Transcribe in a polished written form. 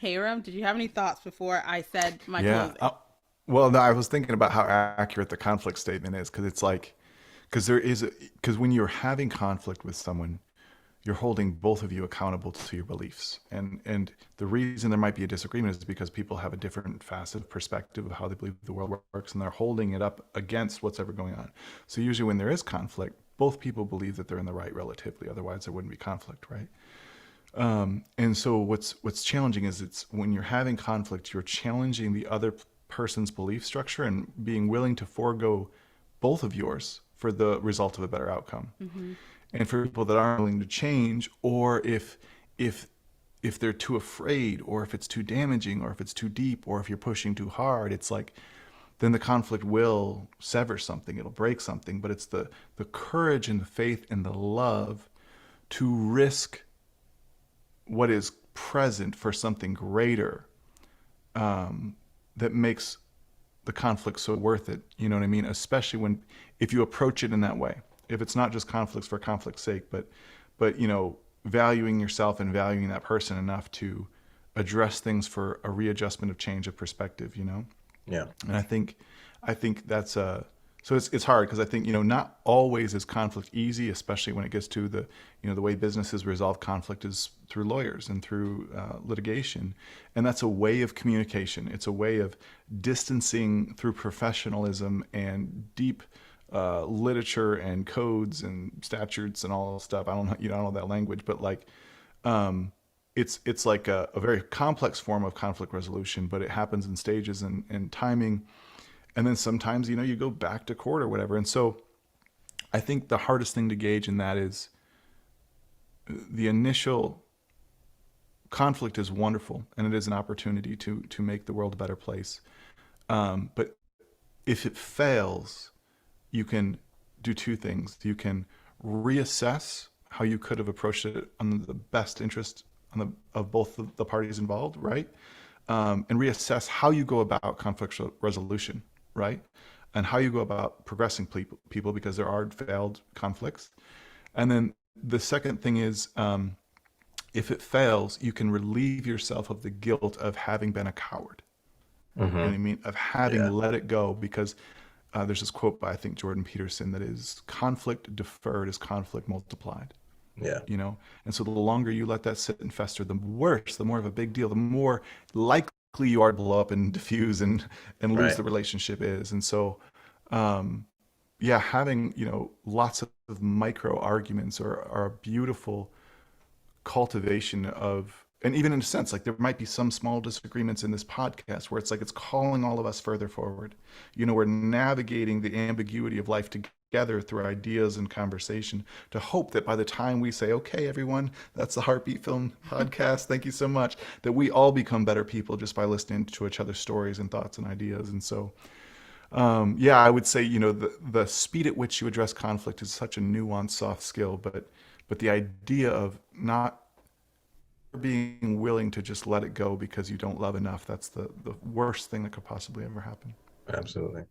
Harim, did you have any thoughts before I said my Yeah. closing? Well, no, I was thinking about how accurate the conflict statement is because it's like, because when you're having conflict with someone, you're holding both of you accountable to your beliefs. And the reason there might be a disagreement is because people have a different facet of perspective of how they believe the world works, and they're holding it up against what's ever going on. So usually when there is conflict, both people believe that they're in the right relatively. Otherwise, there wouldn't be conflict, right? And so what's challenging is it's when you're having conflict, you're challenging the other person's belief structure and being willing to forego both of yours for the result of a better outcome. Mm-hmm. And for people that aren't willing to change, or if if they're too afraid, or if it's too damaging, or if it's too deep, or if you're pushing too hard, it's like then the conflict will sever something, it'll break something. But it's the courage and the faith and the love to risk what is present for something greater, that makes the conflict so worth it. You know what I mean? Especially when if you approach it in that way. If it's not just conflicts for conflict's sake, but valuing yourself and valuing that person enough to address things for a readjustment of change of perspective. Yeah. And I think that's so it's hard because I think not always is conflict easy, especially when it gets to the way businesses resolve conflict is through lawyers and through litigation, and that's a way of communication. It's a way of distancing through professionalism and deep literature and codes and statutes and all stuff. I don't know, I don't know that language, but like it's like a very complex form of conflict resolution, but it happens in stages and timing. And then sometimes, you go back to court or whatever. And so I think the hardest thing to gauge in that is the initial conflict is wonderful and it is an opportunity to make the world a better place. But if it fails, you can do two things. You can reassess how you could have approached it on the best interest of both the parties involved, right? And reassess how you go about conflict resolution, right? And how you go about progressing people because there are failed conflicts. And then the second thing is, if it fails, you can relieve yourself of the guilt of having been a coward. You know what Hmm. I mean? Of having Yeah. let it go because there's this quote by, I think, Jordan Peterson that is conflict deferred is conflict multiplied. Yeah. And so the longer you let that sit and fester, the worse, the more of a big deal, the more likely you are to blow up and diffuse and lose Right. the relationship is. And so, yeah, having, lots of micro arguments are a beautiful cultivation of, and even in a sense, like there might be some small disagreements in this podcast where it's like it's calling all of us further forward. We're navigating the ambiguity of life together through ideas and conversation to hope that by the time we say, okay, everyone, that's the Heartbeat Film Podcast, thank you so much, that we all become better people just by listening to each other's stories and thoughts and ideas. And so, yeah, I would say, the speed at which you address conflict is such a nuanced, soft skill, but the idea of not being willing to just let it go because you don't love enough, that's the worst thing that could possibly ever happen. Absolutely.